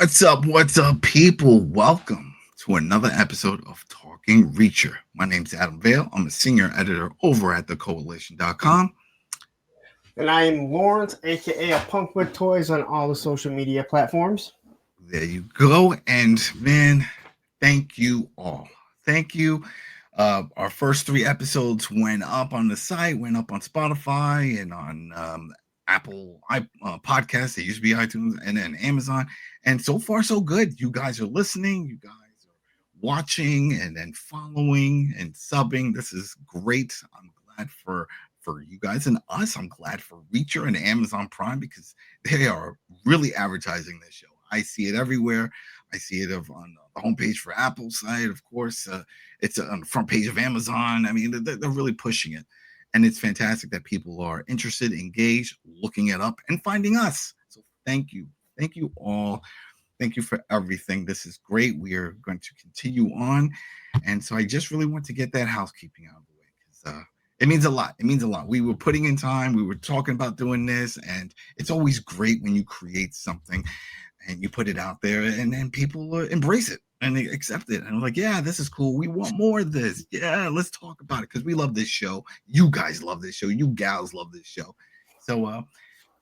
What's up? What's up, people? Welcome to another episode of Talking Reacher. My name's Adam Vale. I'm a senior editor over at thecoalition.com. And I am Lawrence, aka a Punk with Toys on all the social media platforms. There you go. And man, thank you all. Thank you. Our first 3 episodes went up on the site, went up on Spotify and on Apple podcasts. They used to be iTunes and then Amazon. And so far, so good. You guys are listening. You guys are watching and then following and subbing. This is great. I'm glad for you guys and us. I'm glad for Reacher and Amazon Prime because they are really advertising this show. I see it everywhere. I see it on the homepage for Apple's site, of course. It's on the front page of Amazon. I mean, they're really pushing it. And it's fantastic that people are interested, engaged, looking it up, and finding us. So thank you. Thank you all. Thank you for everything. This is great. We are going to continue on. And so I just really want to get that housekeeping out of the way because it means a lot. It means a lot. We were putting in time. We were talking about doing this. And it's always great when you create something and you put it out there and then people embrace it. And they accept it. And I'm like, yeah, this is cool. We want more of this. Yeah, let's talk about it because we love this show. You guys love this show. You gals love this show. So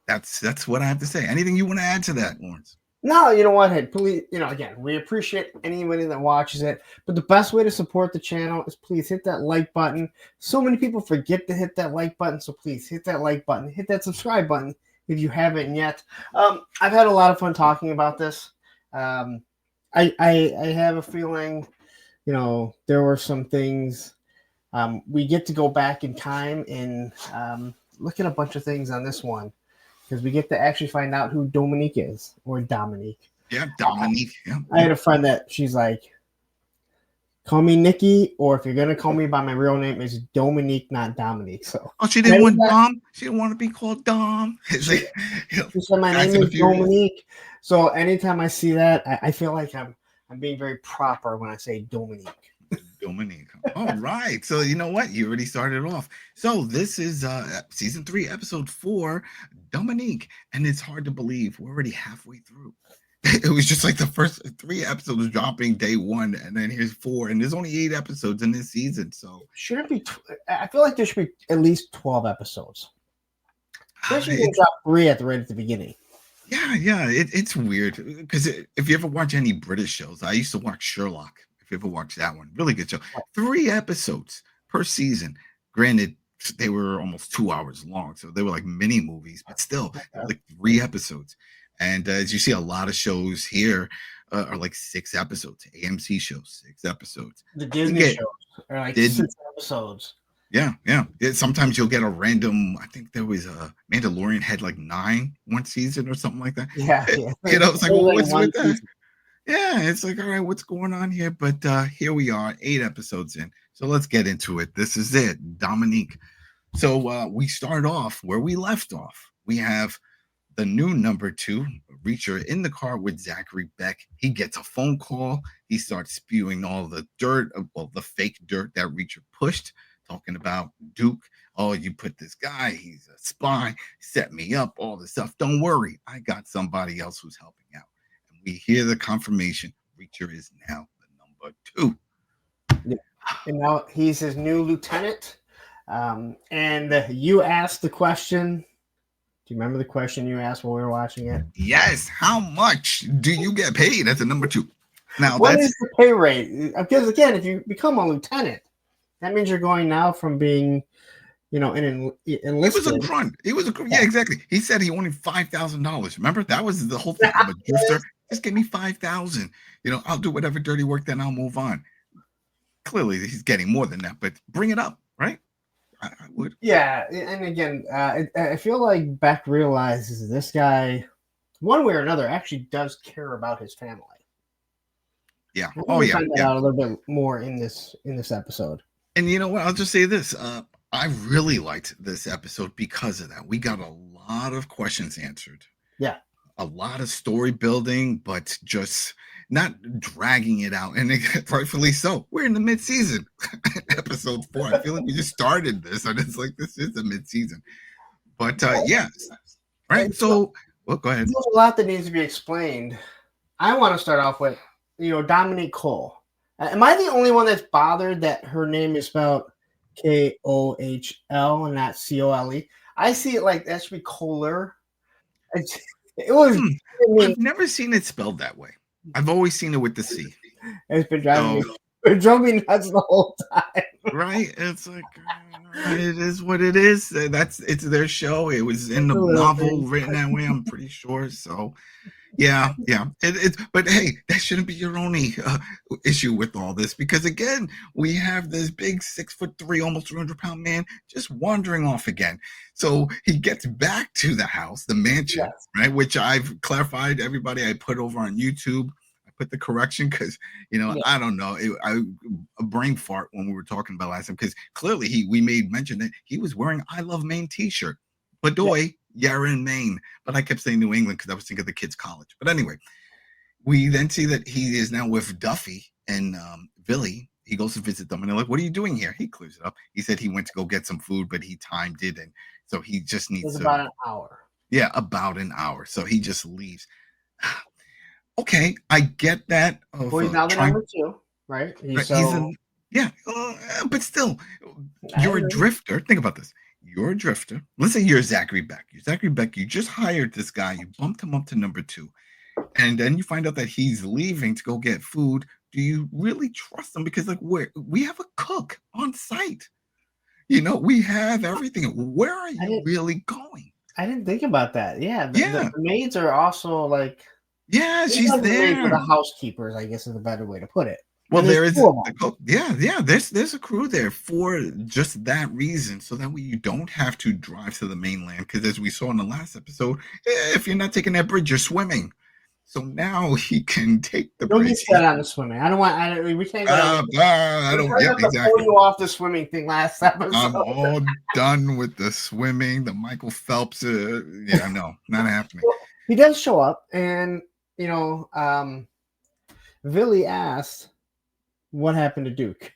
that's what I have to say. Anything you want to add to that, Lawrence? No, you know what? Hey, please, again, we appreciate anybody that watches it. But the best way to support the channel is please hit that like button. So many people forget to hit that like button. So please hit that like button. Hit that subscribe button if you haven't yet. I've had a lot of fun talking about this. I have a feeling, there were some things we get to go back in time and look at a bunch of things on this one because we get to actually find out who Dominique is or Dominique. Yeah, Dominique. Yeah. I had a friend that she's like, call me Nikki, or if you're gonna call me by my real name, it's Dominique, not Dominique. So she didn't want Dom. She didn't want to be called Dom. She said my name is Dominique. So anytime I see that, I feel like I'm being very proper when I say Dominique. Dominique. All right. So you know what? You already started off. So this is season 3, episode 4, Dominique. And it's hard to believe we're already halfway through. It was just like the first 3 episodes dropping day 1, and then here's 4, and there's only 8 episodes in this season. So should it be? I feel like there should be at least 12 episodes. Especially when you drop 3 right at the beginning. Yeah, it's weird because if you ever watch any British shows, I used to watch Sherlock. If you ever watch that one, really good show. 3 episodes per season. Granted, they were almost 2 hours long, so they were like mini movies, but still, like 3 episodes. And as you see, a lot of shows here are like 6 episodes. AMC shows 6 episodes. The Disney shows are like 6 episodes. Yeah. Sometimes you'll get a random. I think there was a Mandalorian had like 9 one season or something like that. Yeah. It's like, well, what's with that? Yeah, it's like, all right, what's going on here? But here we are, 8 episodes in. So let's get into it. This is it, Dominique. So we start off where we left off. We have the new number 2, Reacher, in the car with Zachary Beck. He gets a phone call. He starts spewing all the dirt, the fake dirt that Reacher pushed, talking about Duke. Oh, you put this guy, he's a spy, set me up, all this stuff. Don't worry, I got somebody else who's helping out. And we hear the confirmation. Reacher is now the number 2. Yeah. And now he's his new lieutenant. And you asked the question. Do you remember the question you asked while we were watching it? Yes. How much do you get paid as a number 2? Now, what is the pay rate? Because again, if you become a lieutenant, that means you're going now from being, an enlisted. He was a grunt. Yeah, exactly. He said he wanted $5,000. Remember, that was the whole thing. I'm a drifter. Just give me $5,000. I'll do whatever dirty work, then I'll move on. Clearly, he's getting more than that, but bring it up, right? I would. Yeah, and again, I feel like Beck realizes this guy, one way or another, actually does care about his family. Yeah. We'll find that out a little bit more in this episode. And you know what? I'll just say this. I really liked this episode because of that. We got a lot of questions answered. Yeah. A lot of story building, but just not dragging it out. And rightfully so. We're in the mid-season. Episode 4. I feel like we just started this. And it's like, this is the mid-season. But yes. Right. So, well, go ahead. There's a lot that needs to be explained I want to start off with, Dominique Kohl. Am I the only one that's bothered that her name is spelled Kohl and not Cole? I see it like that should be Kohler. It was. Hmm. I mean, I've never seen it spelled that way. I've always seen it with the C. it's been driving me. So, It drove me nuts the whole time. right? It's like it is what it is. It's their show. It was in It's the a little novel thing. written that way. I'm pretty sure. So, yeah. But hey, that shouldn't be your only issue with all this because again, we have this big 6'3", almost 300-pound man just wandering off again. So he gets back to the house, the mansion, Yes. right? Which I've clarified. Everybody, I put over on YouTube. I put the correction because Yeah. I don't know. A brain fart when we were talking about last time because clearly we made mention that he was wearing "I Love Maine" T-shirt. Bedoy, you're in Maine. But I kept saying New England because I was thinking of the kids' college. But anyway, we then see that he is now with Duffy and Billy. He goes to visit them, and they're like, "What are you doing here?" He clears it up. He said he went to go get some food, but he timed it, and so he just It needs was to. about an hour. Yeah, about an hour. So he just leaves. Okay, I get that. Well, he's now the number 2, right? He's in. Yeah, but still, you're a drifter. Think about this. You're a drifter. Let's say you're Zachary Beck. You're Zachary Beck. You just hired this guy. You bumped him up to number 2. And then you find out that he's leaving to go get food. Do you really trust him? Because like we have a cook on site. We have everything. Where are you really going? I didn't think about that. Yeah. Yeah. The maids are also like. Yeah, she's there. The housekeepers, I guess, is a better way to put it. Well, there is the cook. Yeah. There's a crew there for just that reason, so that way you don't have to drive to the mainland. Because as we saw in the last episode, if you're not taking that bridge, you're swimming. So now he can take the bridge. Don't get set on the swimming. I don't want. We can't go. I don't. Yeah, exactly. Pull you off the swimming thing last episode. I'm all done with the swimming. The Michael Phelps. Yeah, no, not happening. Well, he does show up, and Billy asked, "What happened to Duke?"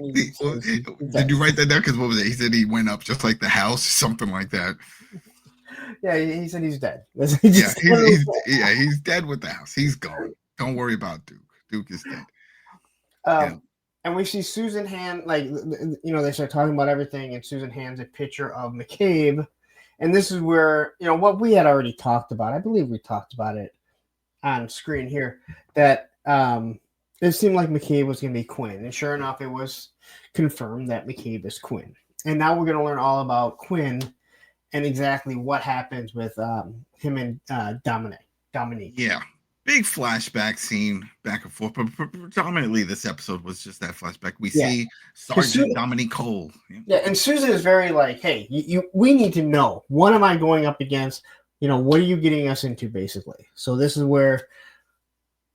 Did you write that down? Because what was it? He said he went up just like the house, something like that. Yeah, he said he's dead. He's dead with the house. He's gone. Don't worry about Duke. Duke is dead. And we see Susan hand, they start talking about everything, and Susan hands a picture of McCabe. And this is where, what we had already talked about. I believe we talked about it on screen here, that it seemed like McCabe was going to be Quinn. And sure enough, it was confirmed that McCabe is Quinn. And now we're going to learn all about Quinn and exactly what happens with him and Dominique. Yeah. Big flashback scene back and forth, but predominantly this episode was just that flashback. We see Sergeant Dominique Kohl. Yeah, and Susan is very like, hey, we need to know, what am I going up against? What are you getting us into, basically? So this is where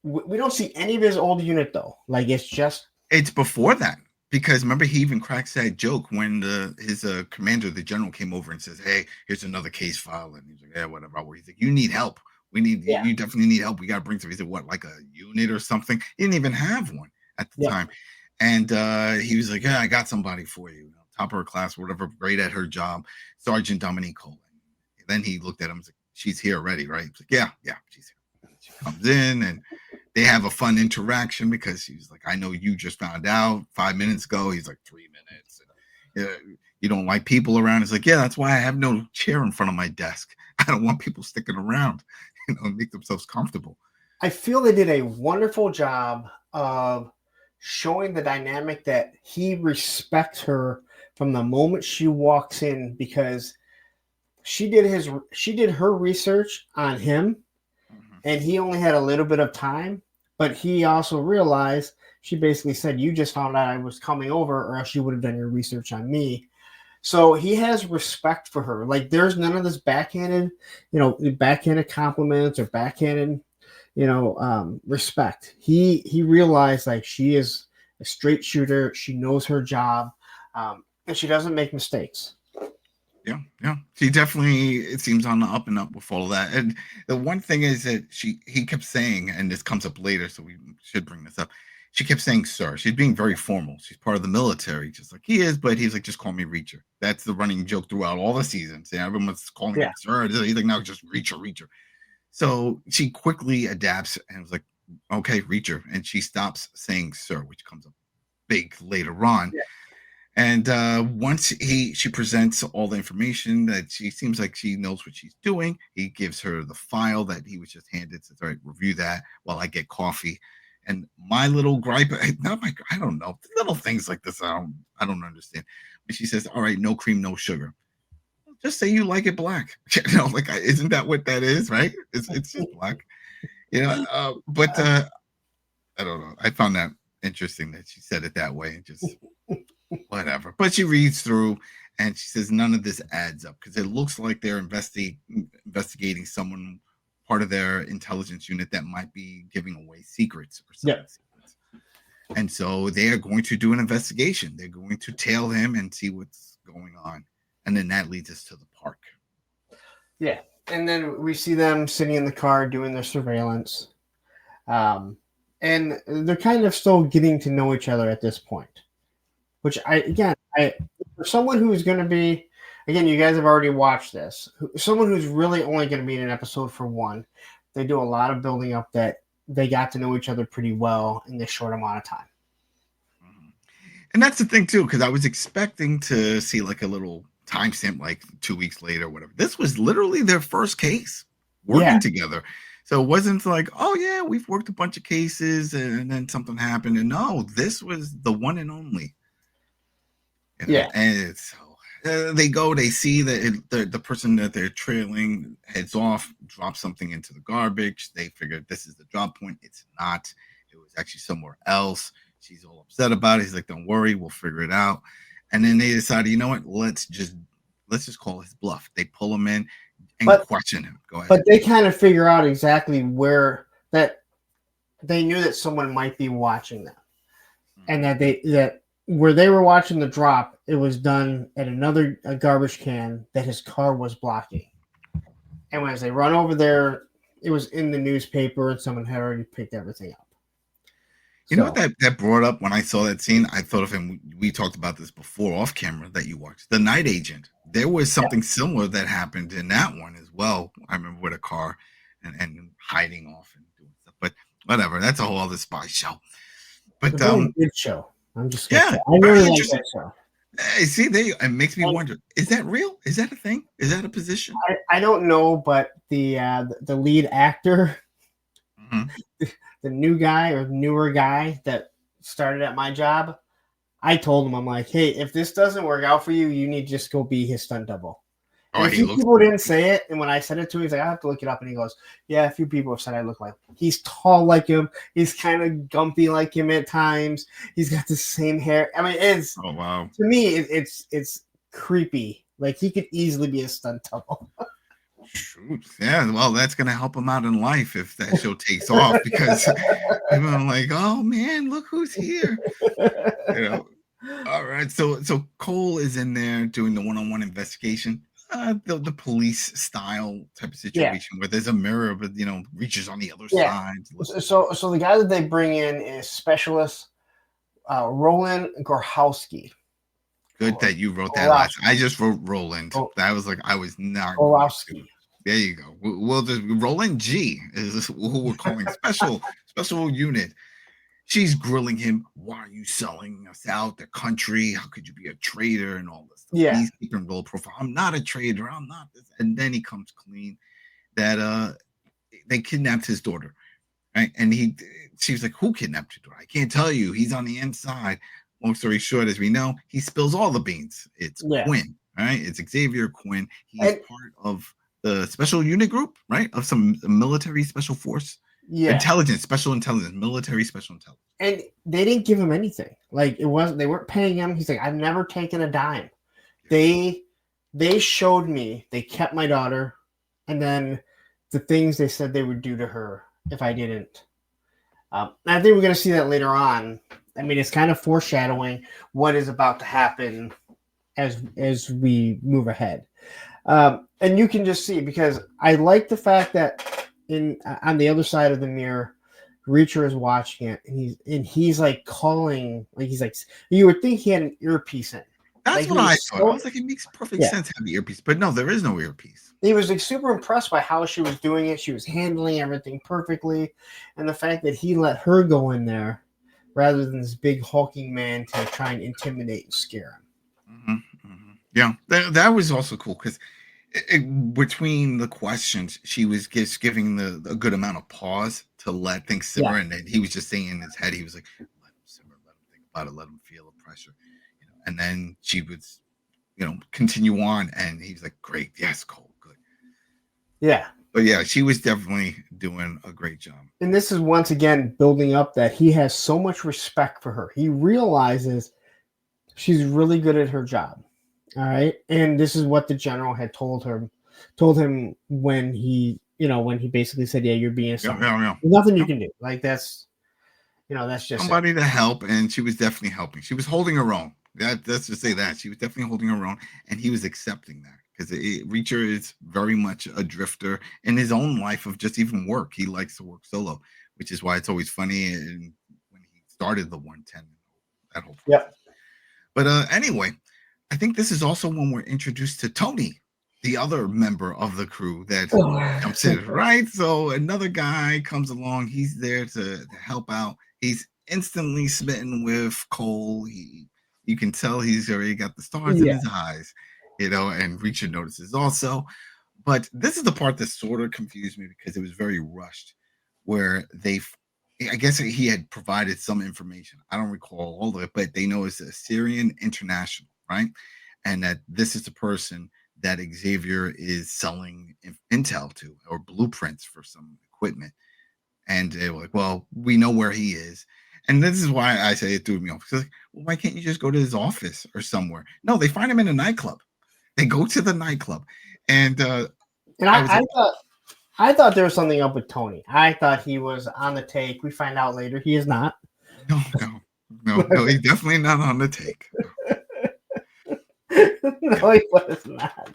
we don't see any of his old unit, though. Like, it's before that. Because remember, he even cracks that joke when his commander, the general, came over and says, "Hey, here's another case file." And he's like, "Yeah, whatever." He's like, "You need help. You definitely need help. We got to bring some." He said, "What, like a unit or something?" He didn't even have one at the time. And he was like, "Yeah, I got somebody for you. Top of her class, whatever, great at her job, Sergeant Dominique Kohl." Then he looked at him and said, "She's here already, right?" He's like, "Yeah, she's here." She comes in and they have a fun interaction because he's like, "I know you just found out 5 minutes ago." He's like, 3 minutes. And, you don't like people around. He's like, "Yeah, that's why I have no chair in front of my desk. I don't want people sticking around, make themselves comfortable." I feel they did a wonderful job of showing the dynamic that he respects her from the moment she walks in, because she did her research on him. And he only had a little bit of time, but he also realized, she basically said, "You just found out I was coming over, or else you would have done your research on me." So he has respect for her. Like, there's none of this backhanded compliments or backhanded, respect. He realized, like, she is a straight shooter. She knows her job, and she doesn't make mistakes. Yeah. She definitely, it seems, on the up and up with all of that. And the one thing is that he kept saying, and this comes up later, so we should bring this up. She kept saying, "Sir." She's being very formal. She's part of the military, just like he is, but he's like, "Just call me Reacher." That's the running joke throughout all the seasons. Yeah, everyone's calling him Sir. He's like, "No, just Reacher." So she quickly adapts and was like, okay, Reacher. And she stops saying sir, which comes up big later on. Yeah. And once she presents all the information that she seems like she knows what she's doing, he gives her the file that he was just handed. Says, all right, review that while I get coffee. And my little gripe, not my, I don't know, little things like this, I don't understand. But she says, all right, no cream, no sugar. Just say you like it black. Like, isn't that what that is, right? It's just black, but I don't know. I found that interesting that she said it that way, and just whatever. But she reads through and she says none of this adds up because it looks like they're investigating someone, part of their intelligence unit that might be giving away secrets or something. Yeah. And so they are going to do an investigation. They're going to tail him and see what's going on. And then that leads us to the park. Yeah. And then we see them sitting in the car doing their surveillance. And they're kind of still getting to know each other at this point. Which for someone who's going to be, again, you guys have already watched this, someone who's really only going to be in an episode for one, they do a lot of building up that they got to know each other pretty well in this short amount of time. And that's the thing too, because I was expecting to see like a little timestamp, like 2 weeks later, or whatever. This was literally their first case working together. So it wasn't like, oh yeah, we've worked a bunch of cases and then something happened. And no, this was the one and only. Yeah. And so they go, they see that the person that they're trailing heads off, drops something into the garbage. They figured this is the drop point. It's not. It was actually somewhere else. She's all upset about it. He's like, don't worry, we'll figure it out. And then they decided, you know what? Let's just call his bluff. They pull him in and question him. Go ahead. But they kind of figure out exactly where that they knew that someone might be watching them, and that where they were watching the drop, it was done at a garbage can that his car was blocking. And as they run over there, it was in the newspaper and someone had already picked everything up. You know what that brought up when I saw that scene? I thought of him. We talked about this before off camera that you watched. The Night Agent. There was something similar that happened in that one as well. I remember with a car and hiding off and doing stuff. But whatever. That's a whole other spy show. But it's a really good show. I'm just I really like that show. Hey, see, it makes me wonder: is that real? Is that a thing? Is that a position? I don't know, but the lead actor, the new guy or newer guy that started at my job, I told him, I'm like, hey, if this doesn't work out for you, you need to just go be his stunt double. And a few people didn't say it, and when I said it to him, he's like, I have to look it up, and he goes, yeah, a few people have said I look like him. He's tall like him. He's kind of gumpy like him at times. He's got the same hair. I mean, it's to me, it's creepy. Like he could easily be a stunt double. Shoot. Yeah, well, that's gonna help him out in life if that show takes off, because people are like, oh man, look who's here. All right, so Cole is in there doing the one-on-one investigation. The police style type of situation where there's a mirror, but reaches on the other side. So the guy that they bring in is specialist Roland Gorhowski. Good that you wrote that last. I just wrote Roland. That was like I was not. Gorhowski. There you go. We'll just Roland G is who we're calling special unit. She's grilling him. Why are you selling us out the country? How could you be a traitor and all this stuff? Yeah. He's keeping real profile. I'm not a traitor. I'm not this. And then he comes clean that they kidnapped his daughter. Right. And she was like, who kidnapped your daughter? I can't tell you. He's on the inside. Long story short, as we know, he spills all the beans. It's Quinn. Right. It's Xavier Quinn. He's part of the special unit group, right? Of some military special force. Yeah. Special intelligence, military special intelligence. And they didn't give him anything. Like they weren't paying him. He's like, I've never taken a dime. Yeah. They showed me, they kept my daughter, and then the things they said they would do to her if I didn't. I think we're going to see that later on. I mean, it's kind of foreshadowing what is about to happen as we move ahead. And you can just see, because I like the fact that on the other side of the mirror, Reacher is watching it, and he's like calling, like he's like, you would think he had an earpiece in, That's Like what he I was thought. I so was like, it makes perfect yeah. sense to have the earpiece, but no, there is no earpiece. He was like super impressed by how she was doing it. She was handling everything perfectly, and the fact that he let her go in there rather than this big hulking man to try and intimidate and scare him. Yeah, that was also cool because between the questions, she was just giving a good amount of pause to let things simmer, and then he was just saying in his head, he was like, "Let him simmer, let him think about it, let him feel the pressure," and then she would, continue on, and he was like, "Great, yes, Cole, good." Yeah. But yeah, she was definitely doing a great job. And this is once again building up that he has so much respect for her. He realizes she's really good at her job. All right. And this is what the general had told him when he basically said, yeah, you're being Yeah, assigned. yeah, yeah. There's nothing you Yeah. can do. Like that's just it. Somebody to help, and she was definitely helping. She was holding her own. Let's just say that she was definitely holding her own, and he was accepting that because Reacher is very much a drifter in his own life of just even work. He likes to work solo, which is why it's always funny. And when he started the 110, that whole process. Yep. But anyway, I think this is also when we're introduced to Tony, the other member of the crew that jumps in, right? So another guy comes along. He's there to help out. He's instantly smitten with Cole. You can tell he's already got the stars in Yeah. his eyes, and Reacher notices also. But this is the part that sort of confused me because it was very rushed, where I guess he had provided some information. I don't recall all of it, but they know it's a Syrian international, right? And that this is the person that Xavier is selling intel to or blueprints for some equipment. And they were like, well, we know where he is. And this is why I say it threw me off. Because, well, why can't you just go to his office or somewhere? No, they find him in a nightclub. They go to the nightclub. And And I was like, I thought there was something up with Tony. I thought he was on the take. We find out later he is not. no, he's definitely not on the take. No, he was not.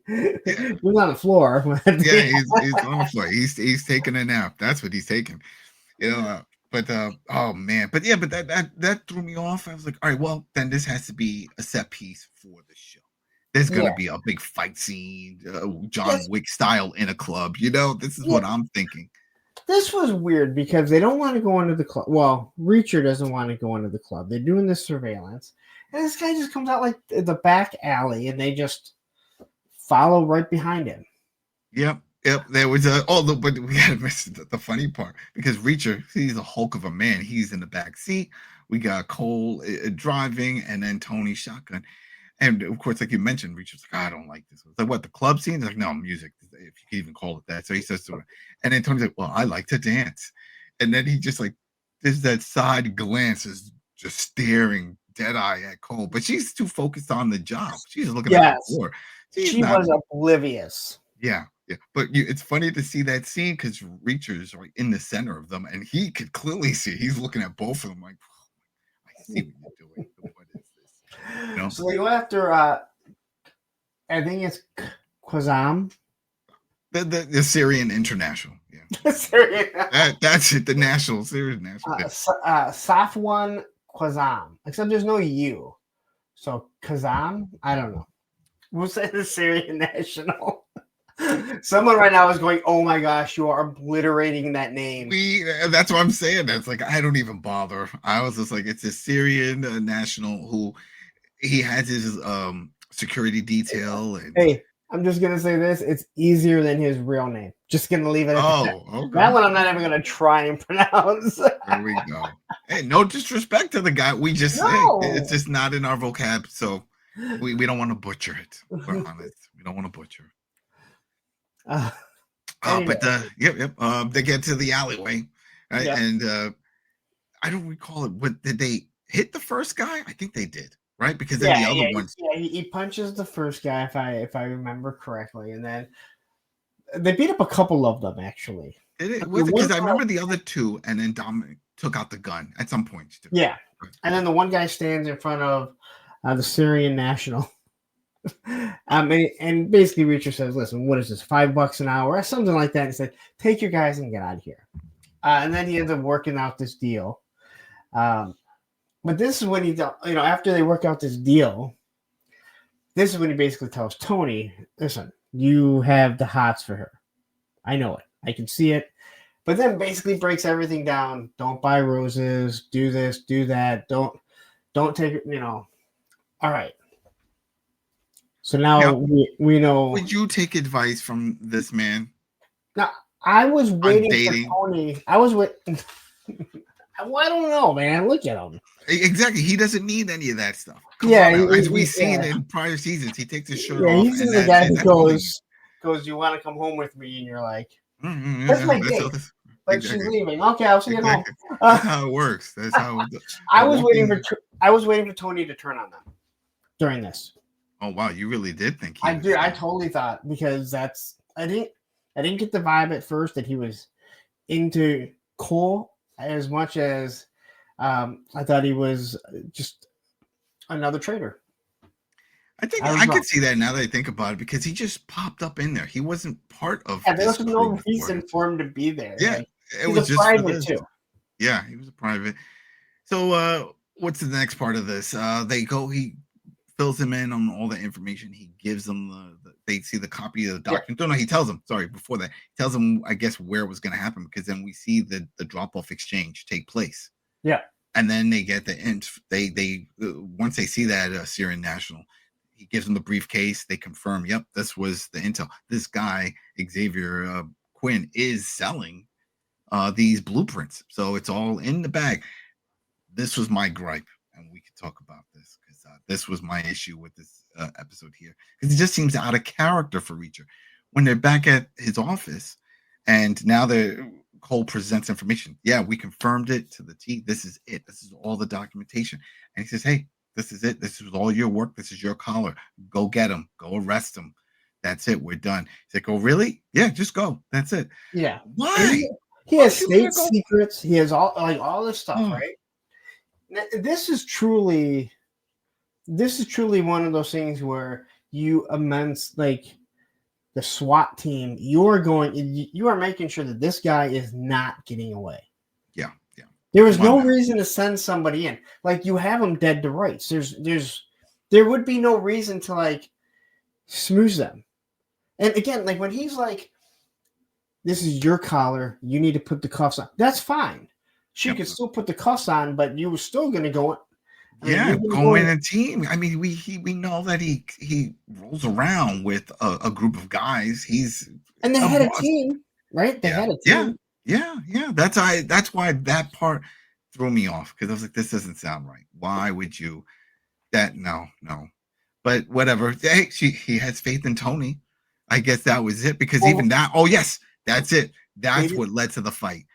Yeah. He was on the floor. Yeah, he's on the floor. He's taking a nap. That's what he's taking. But oh man, but yeah, but that threw me off. I was like, all right, well, then this has to be a set piece for the show. There's gonna be a big fight scene, John Wick style in a club. This is what I'm thinking. This was weird because they don't want to go into the club. Well, Reacher doesn't want to go into the club. They're doing this surveillance, and this guy just comes out like the back alley, and they just follow right behind him. Yep. There was but we had to miss the funny part because Reacher, he's a hulk of a man. He's in the back seat. We got Cole driving, and then Tony shotgun. And of course, like you mentioned, Reacher's like, I don't like this. It's like, what, the club scene? It's like, no, music, if you can even call it that. So he says to her, and then Tony's like, well, I like to dance. And then he just like, there's that side glance is just staring dead eye at Cole, but she's too focused on the job. She's looking at the floor. She was oblivious. Yeah. But it's funny to see that scene because Reacher's right in the center of them, and he could clearly see. He's looking at both of them like, oh, I see what you're doing. What is this? So they go after, I think it's Quazam. The Syrian International. Yeah. Syrian. That's it. The national Syrian national. Safwan Quazam. Except there's no U. So Kazam? I don't know. We'll say the Syrian national. Someone right now is going, oh my gosh, you are obliterating that name. That's what I'm saying. That's like, I don't even bother. I was just like, it's a Syrian national who he has his security detail. And hey, I'm just gonna say this: it's easier than his real name. Just gonna leave it at that. Okay. That one I'm not even gonna try and pronounce. There we go. Hey, no disrespect to the guy. We just say it's just not in our vocab, so we don't want to butcher it. We're honest. We don't want to butcher. Anyway. But they get to the alleyway, right? Yep. And I don't recall it. But did they hit the first guy? I think they did, right? Because then the other ones. Yeah, he punches the first guy if I remember correctly, and then they beat up a couple of them actually. Because I remember the other two, and then Dominic took out the gun at some point. Too. Yeah, and then the one guy stands in front of the Syrian national. And basically Reacher says, listen, what is this, $5 an hour or something like that? And he said, take your guys and get out of here. And then he ends up working out this deal. But this is when after they work out this deal, this is when he basically tells Tony, listen, you have the hots for her. I know it. I can see it. But then basically breaks everything down. Don't buy roses. Do this. Do that. Don't take it. All right. So now we know. Would you take advice from this man? Now I was waiting for dating? Tony. I was waiting. Well, I don't know, man. Look at him. Exactly. He doesn't need any of that stuff. As we've seen in prior seasons, he takes his shirt off. He's the guy who goes, you want to come home with me? And you're like, that's my date. Like, she's leaving. Okay, I'll see you home. That's how it works. That's how it I was waiting for Tony to turn on them during this. Oh wow, you really did think I did. I totally thought, because I didn't get the vibe at first that he was into Kohl as much as I thought he was just another traitor. I think I could see that now that I think about it, because he just popped up in there. He wasn't part of. Yeah, there was no reason for him to be there. Yeah, like, it was just private too. Yeah, he was a private. So what's the next part of this? He fills him in on all the information. He gives them they see the copy of the document. No, he tells them, before that, he tells them, I guess, where it was going to happen, because then we see the drop-off exchange take place. Yeah. And then they get once they see that Syrian national, he gives them the briefcase. They confirm, yep, this was the intel. This guy, Xavier Quinn, is selling these blueprints. So it's all in the bag. This was my gripe, and we could talk about this, because this was my issue with this episode here, because it just seems out of character for Reacher. When they're back at his office, and now Kohl presents information. Yeah, we confirmed it to the T. This is it. This is all the documentation. And he says, hey, this is it. This is all your work. This is your collar. Go get him. Go arrest him. That's it. We're done. He's like, oh, really? Yeah, just go. That's it. Yeah. Why? He has state secrets. He has all this stuff, right? This is truly one of those things where you the SWAT team, you are making sure that this guy is not getting away. Yeah. There was no reason to send somebody in. Like, you have him dead to rights. There would be no reason to smooth them. And again, when he's like, this is your collar, you need to put the cuffs on. That's fine. She could still put the cuffs on, but you were still going to go. Go in a team. I mean, we know that he rolls around with a group of guys. And they had a team, right? They had a team. Yeah. That's why that part threw me off, because I was like, this doesn't sound right. Why would you? No. But whatever. Hey, he has faith in Tony. I guess that was it, because even that. Oh yes, that's it. That's what led to the fight,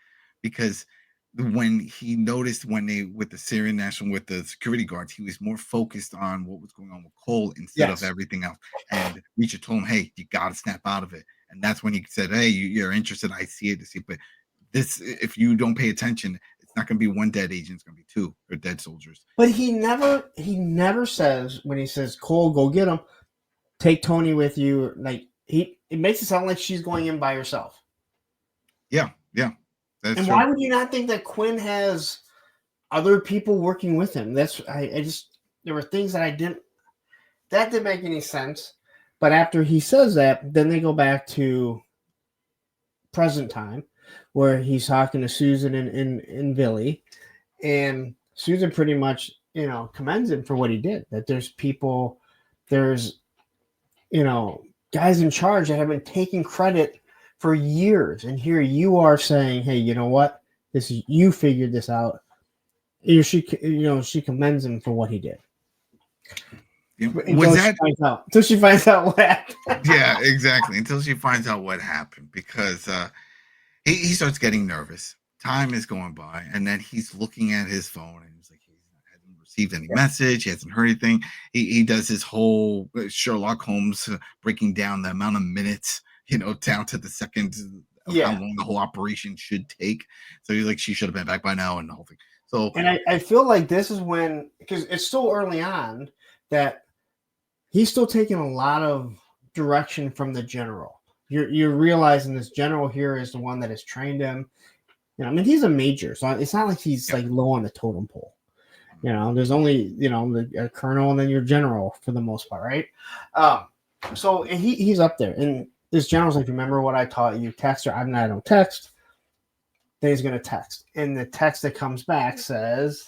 because when he noticed with the Syrian national, with the security guards, he was more focused on what was going on with Kohl instead of everything else. And Reacher told him, hey, you got to snap out of it. And that's when he said, hey, you're interested. I see it. But this, if you don't pay attention, it's not going to be one dead agent. It's going to be two or dead soldiers. But he never says, when he says, Kohl, go get him, take Tony with you. It makes it sound like she's going in by herself. Yeah. That's true. Why would you not think that Quinn has other people working with him? There were things that didn't make any sense. But after he says that, then they go back to present time, where he's talking to Susan and Billy, and Susan pretty much, commends him for what he did. That there's guys in charge that have been taking credit for years, and here you are saying, "Hey, you know what? You figured this out." She commends him for what he did. Until she finds out what happened. Yeah, exactly. Until she finds out what happened, because he starts getting nervous. Time is going by, and then he's looking at his phone, and he's like, he hasn't received any message. He hasn't heard anything. He does his whole Sherlock Holmes breaking down the amount of minutes, down to the second of how long the whole operation should take. So he's like, she should have been back by now, and the whole thing. So, and I feel like this is when, because it's still early on, that he's still taking a lot of direction from the general. You're realizing this general here is the one that has trained him. He's a major, so it's not like he's low on the totem pole. There's only the colonel and then your general for the most part, right? So he's up there, and this general's like, remember what I taught you? Text or I don't text. Then he's gonna text, and the text that comes back says,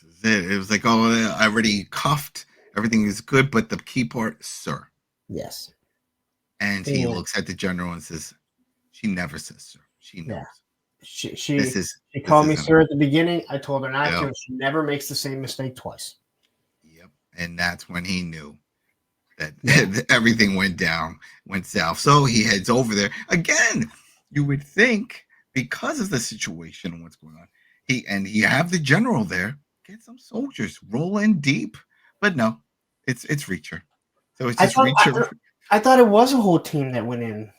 This is it. It was like, oh, I already cuffed. Everything is good, but the key part, sir. yes. And he looks at the general and says, "She never says sir. She knows. Yeah. She This called me isn't sir at the beginning. I told her not Yep. to. She never makes the same mistake twice. Yep. And that's when he knew that everything went south. So he heads over there again. You would think because of the situation and what's going on, he have the general there. Get some soldiers, roll in deep, but no, it's Reacher. So it's just Reacher. I thought it was a whole team that went in.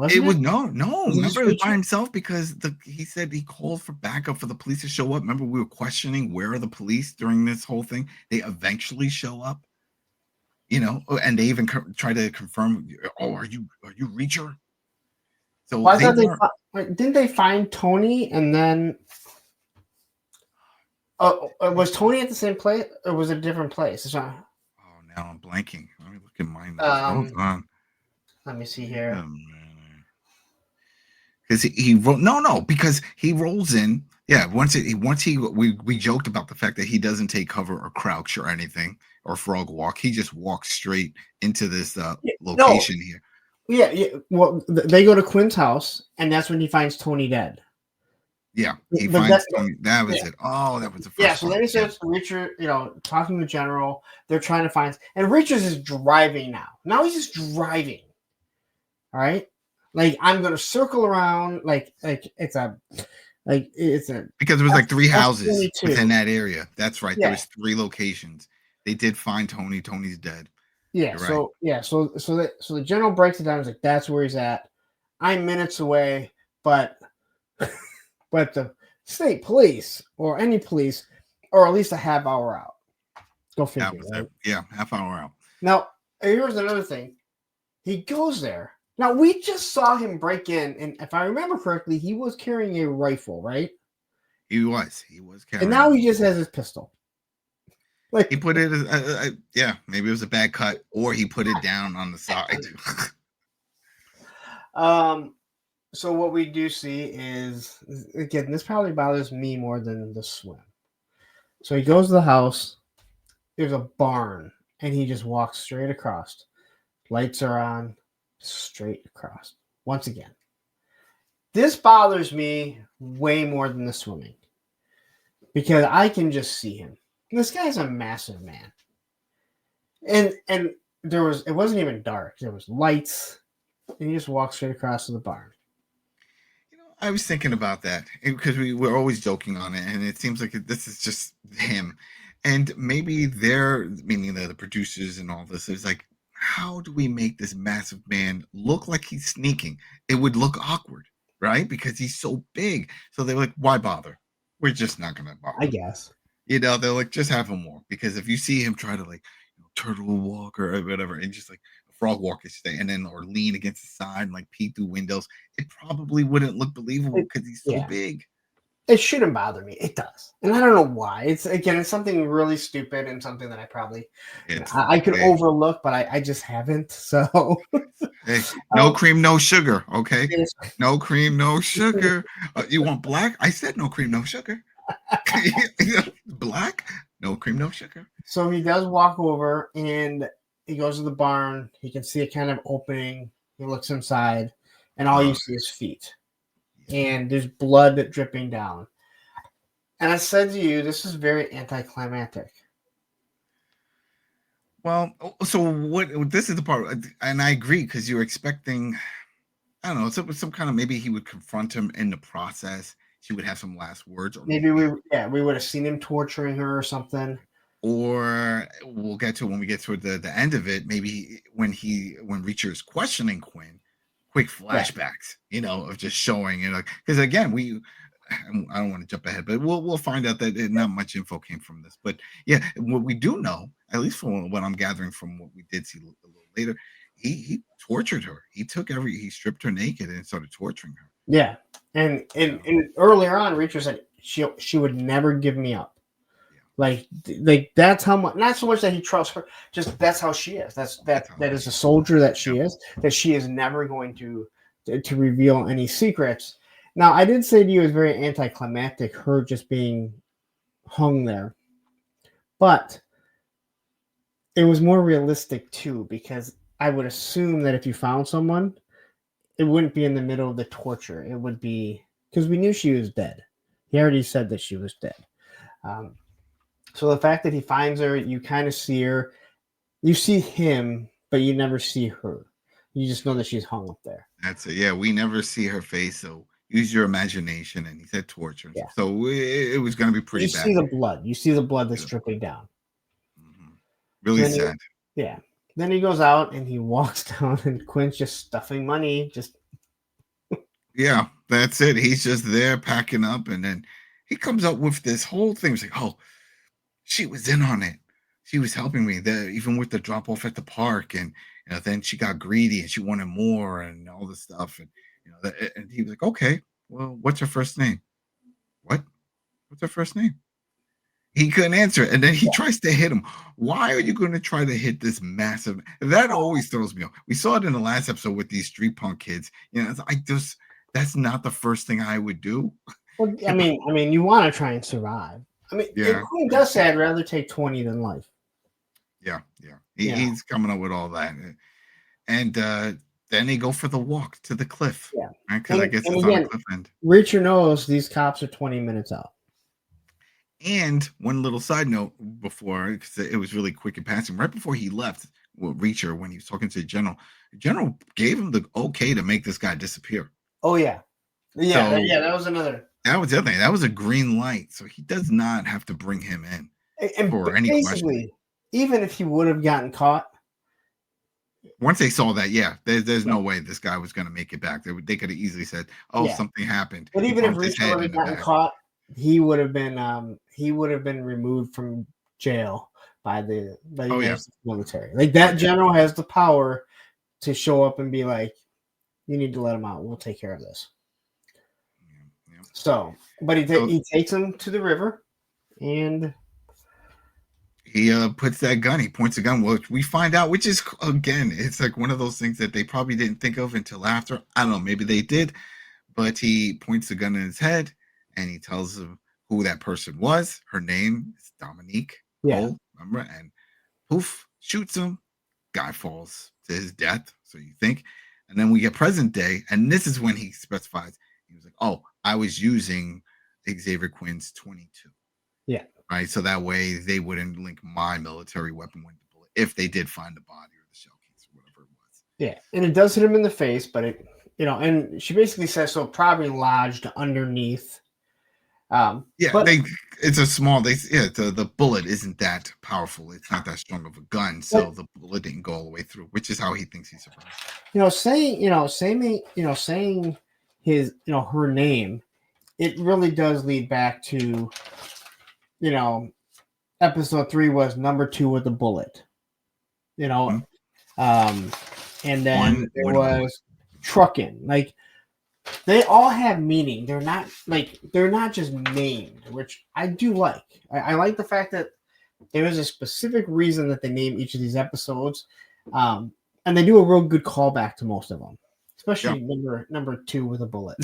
It was no. Remember, it was by himself because he said he called for backup for the police to show up. Remember, we were questioning where are the police during this whole thing. They eventually show up, and they even try to confirm. Oh, are you Reacher? So well, didn't they find Tony and then? Was Tony at the same place or was it a different place? Oh, now I'm blanking. Let me look at mine. Hold on. Let me see here. Because he because he rolls in. Yeah, we joked about the fact that he doesn't take cover or crouch or anything or frog walk. He just walks straight into this location here. Yeah. Well, they go to Quinn's house, and that's when he finds Tony dead. Yeah, he finds Tony. That was it. Oh, that was the first. Yeah, so then he says to Richard, talking to the general, they're trying to find, and Richards is driving now. Now he's just driving. All right, like I'm gonna circle around, like it's a because there was like 3 houses within that area. That's right. Yeah. There was 3 locations. They did find Tony. Tony's dead. Yeah. So the general breaks it down. He's like, that's where he's at. I'm minutes away, but the state police or any police are at least a half hour out. Go figure. Right? Yeah, half hour out. Now, here's another thing. He goes there. Now, we just saw him break in, and if I remember correctly, he was carrying a rifle, right? He was carrying. And now he just has his pistol. Like he put it, maybe it was a bad cut, or he put it down on the side. So what we do see is, again, this probably bothers me more than the swim. So he goes to the house. There's a barn, and he just walks straight across. Lights are on, straight across. Once again, this bothers me way more than the swimming because I can just see him. This guy's a massive man, and it wasn't even dark. There was lights, and he just walked straight across to the barn. I was thinking about that because we're always joking on it, and it seems like this is just him, and maybe they're meaning the producers and all this is like, how do we make this massive man look like he's sneaking? It would look awkward, right? Because he's so big. So they're like, why bother? We're just not gonna bother. I guess. They're like, just have him walk. Because if you see him try to turtle walk or whatever, and just like a frog walk is stay, and then or lean against the side and like peek through windows, it probably wouldn't look believable because he's so big. It shouldn't bother me. It does. And I don't know why. It's something really stupid and something that I probably I could overlook, but I just haven't. So hey, no cream, no sugar. Okay. No cream, no sugar. You want black? I said no cream, no sugar. Black, no cream, no sugar. So he does walk over and he goes to the barn. He can see a kind of opening. He looks inside, and all you see is feet. And there's blood dripping down. And I said to you, this is very anticlimactic. Well, so what? This is the part, and I agree because you're expecting, I don't know, some kind of maybe he would confront him in the process. She would have some last words, or maybe we would have seen him torturing her or something. Or we'll get to when we get to the end of it. Maybe when Reacher is questioning Quinn, quick flashbacks, of just showing, because again, I don't want to jump ahead, but we'll find out that not much info came from this. But yeah, what we do know, at least from what I'm gathering from what we did see a little later, he tortured her. He stripped her naked and started torturing her. Yeah, and earlier on, Reacher said she would never give me up. Like that's how much. Not so much that he trusts her, just that's how she is. That is a soldier that she is. That she is never going to reveal any secrets. Now, I did say to you it was very anticlimactic, her just being hung there, but it was more realistic too, because I would assume that if you found someone, it wouldn't be in the middle of the torture. It would be because we knew she was dead. He already said that she was dead. Um, so the fact that he finds her, you kind of see her, you see him, but you never see her. You just know that she's hung up there. That's it. Yeah, we never see her face, so use your imagination. And he said torture, Yeah. so it was going to be pretty you bad. See the blood. You see the blood that's dripping down. Mm-hmm. Really sad. Yeah. Then he goes out and he walks down, and Quinn's just stuffing money. Just yeah, that's it. He's just there packing up, and then he comes up with this whole thing. He's like, "Oh, she was in on it. She was helping me there, even with the drop off at the park, and then she got greedy and she wanted more and all this stuff." And and he was like, "Okay, well, what's her first name? What? What's her first name?" He couldn't answer it, and then he tries to hit him. Why are you going to try to hit this massive? That always throws me off. We saw it in the last episode with these street punk kids. That's not the first thing I would do. Well, I mean, you want to try and survive. I mean, Yeah. Quinn does say I'd rather take 20 than life. Yeah. He's coming up with all that, and then they go for the walk to the cliff. Yeah, because I guess it's again, on the cliff end. Reacher knows these cops are 20 minutes out. And one little side note before, because it was really quick in passing, right before he left, Reacher, when he was talking to the general gave him the okay to make this guy disappear. Oh yeah, that was another. That was the other thing. That was a green light, so he does not have to bring him in for any question. Even if he would have gotten caught, once they saw that, there's no way this guy was going to make it back. They could have easily said, "Oh, something happened." But even if Reacher would have gotten caught, he would have been removed from jail by the military. Like that general has the power to show up and be like, "You need to let him out. We'll take care of this." Yeah. So, but he takes him to the river, and he puts that gun. He points a gun, which we find out, which is again, it's like one of those things that they probably didn't think of until after. I don't know, maybe they did, but he points the gun in his head. And he tells him who that person was. Her name is Dominique Kohl, remember? And poof, shoots him. Guy falls to his death, so you think. And then we get present day, and this is when he specifies. He was like, "Oh, I was using Xavier Quinn's 22." Yeah. Right? So that way they wouldn't link my military weapon with the bullet if they did find the body or the shell case or whatever it was. Yeah, and it does hit him in the face, but it, and she basically says so probably lodged underneath. But it's a small. The bullet isn't that powerful. It's not that strong of a gun, so the bullet didn't go all the way through, which is how he thinks he survived. Saying his, her name, it really does lead back to, episode 3 was number 2 with the bullet, and then there was trucking, like. They all have meaning. They're not just named, which I do like. I like the fact that there is a specific reason that they name each of these episodes, and they do a real good callback to most of them, especially number 2 with a bullet.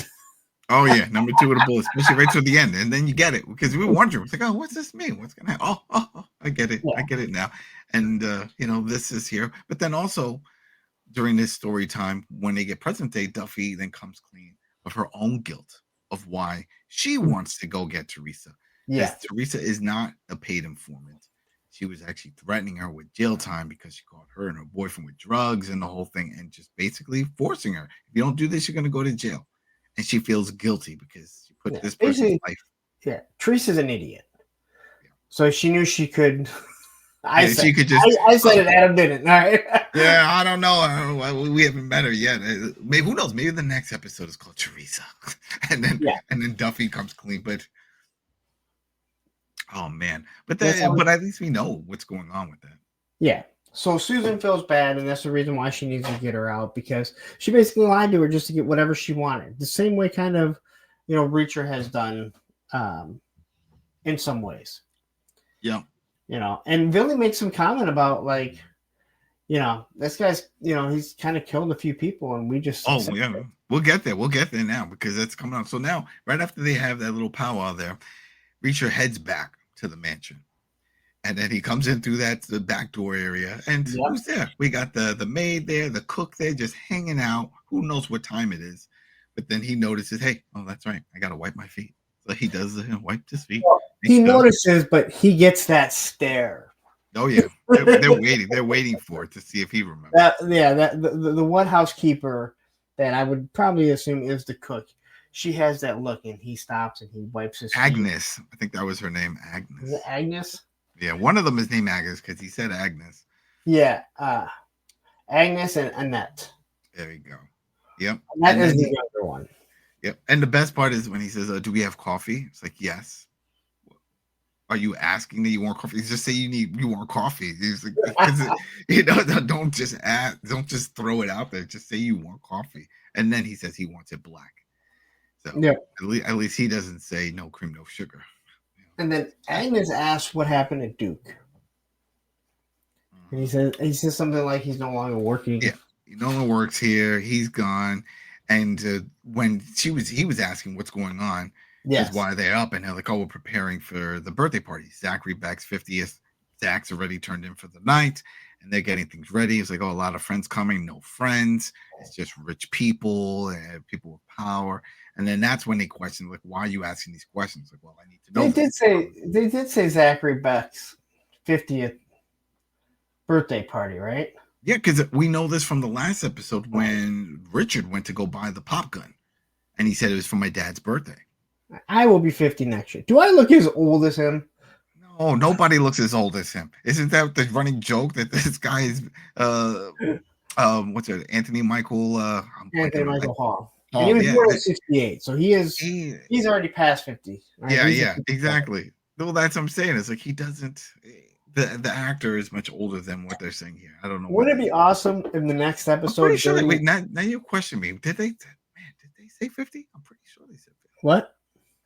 Oh yeah, number 2 with a bullet, especially right to the end, and then you get it because we were wondering, it's like, oh, what's this mean? What's gonna happen? Oh, I get it. I get it now, and this is here. But then also during this story time, when they get present day, Duffy then comes clean of her own guilt of why she wants to go get Teresa. Yeah, Teresa is not a paid informant. She was actually threatening her with jail time because she caught her and her boyfriend with drugs and the whole thing, and just basically forcing her. If you don't do this, you're going to go to jail. And she feels guilty because she put this person's life. Yeah, Teresa's an idiot. Yeah. So she knew she could. I said it. Adam didn't. All right. Yeah, I don't know. We haven't met her yet. Maybe, who knows? Maybe the next episode is called Teresa, and then Duffy comes clean. But oh man! But at least we know what's going on with that. Yeah. So Susan feels bad, and that's the reason why she needs to get her out, because she basically lied to her just to get whatever she wanted. The same way, kind of, Reacher has done in some ways. Yeah. And Billy makes some comment about like, this guy's, he's kind of killed a few people, and we just Oh yeah, we'll get there. We'll get there now because that's coming out. So now, right after they have that little powwow there, Reacher heads back to the mansion, and then he comes in through the back door area. And Yep. who's there? We got the maid there, the cook there, just hanging out. Who knows what time it is? But then he notices, hey, oh, that's right, I gotta wipe my feet. So he does wipe his feet. Well, he notices, but he gets that stare. Oh yeah, they're waiting. They're waiting for it to see if he remembers. The one housekeeper that I would probably assume is the cook. She has that look, and he stops and he wipes his feet. Agnes, I think that was her name. Agnes. Is it Agnes? Yeah, one of them is named Agnes because he said Agnes. Yeah, Agnes and Annette. There we go. Yep. That is the younger one. Yep. And the best part is when he says, "Do we have coffee?" It's like, "Yes." Are you asking that you want coffee? Just say you want coffee. He's like, don't just ask, don't just throw it out there. Just say you want coffee. And then he says he wants it black. So yeah, at least he doesn't say no cream, no sugar. And then Agnes asks what happened to Duke. And he says something like he's no longer working. Yeah, he no longer works here. He's gone. And when he was asking what's going on, is why they're up, and they're like, "Oh, we're preparing for the birthday party. Zachary Beck's 50th. Zach's already turned in for the night, and they're getting things ready." It's like, "Oh, a lot of friends coming. No friends. It's just rich people and people with power." And then that's when they question, like, "Why are you asking these questions?" Like, "Well, I need to know." They did say Zachary Beck's 50th birthday party, right? Yeah, because we know this from the last episode when Richard went to go buy the pop gun, and he said it was for my dad's birthday. I will be 50 next year. Do I look as old as him? No, nobody looks as old as him. Isn't that the running joke that this guy is what's it? Anthony Michael Hall. And he was born in 68, so he's already past 50. Right? Yeah, exactly. Well, that's what I'm saying. It's like he doesn't the actor is much older than what they're saying here. I don't know. Wouldn't it be awesome in the next episode? I'm pretty sure. Wait, now you question me. Did they say 50? I'm pretty sure they said 50. What?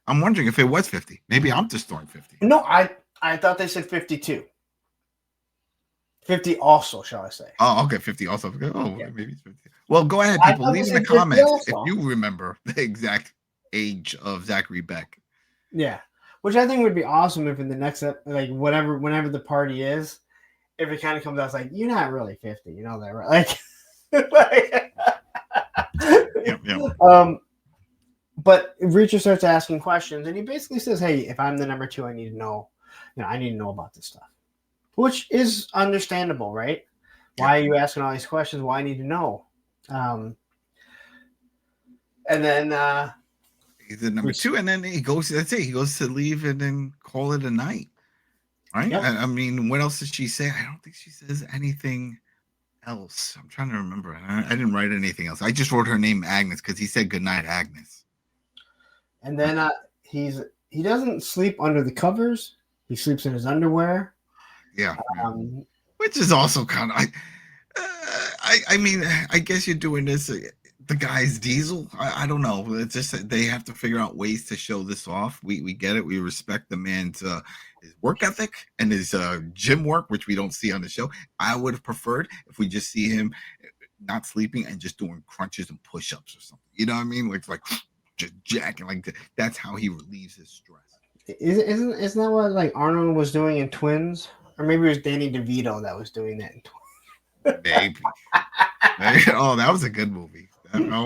I'm wondering if it was 50. Maybe I'm just throwing 50. No, I thought they said 52. 50 also, shall I say. Oh, okay, 50 also. Oh, yeah. Maybe it's 50. Well, go ahead, people. Leave in the comments if you remember the exact age of Zachary Beck. Yeah, which I think would be awesome if in the next, like, whenever the party is, if it kind of comes out, it's like, you're not really 50. You know that, right? Yep. But Reacher starts asking questions, and he basically says, "Hey, if I'm the number 2, I need to know. I need to know about this stuff," which is understandable, right? Why are you asking all these questions? Well, I need to know. And then he's the number 2, and then he goes. That's it. He goes to leave and then call it a night. Right? Yep. I mean, what else did she say? I don't think she says anything else. I'm trying to remember. I didn't write anything else. I just wrote her name Agnes because he said goodnight, Agnes. And then he doesn't sleep under the covers. He sleeps in his underwear. Yeah. Which is also kind of I mean, I guess you're doing this. The guy's Diesel. I don't know. It's just they have to figure out ways to show this off. We get it. We respect the man's his work ethic and his gym work, which we don't see on the show. I would have preferred if we just see him not sleeping and just doing crunches and push-ups or something. You know what I mean? Like just jacking like that's how he relieves his stress. Isn't that what like Arnold was doing in Twins, or maybe it was Danny DeVito that was doing that in Twins? Maybe. Oh, that was a good movie. But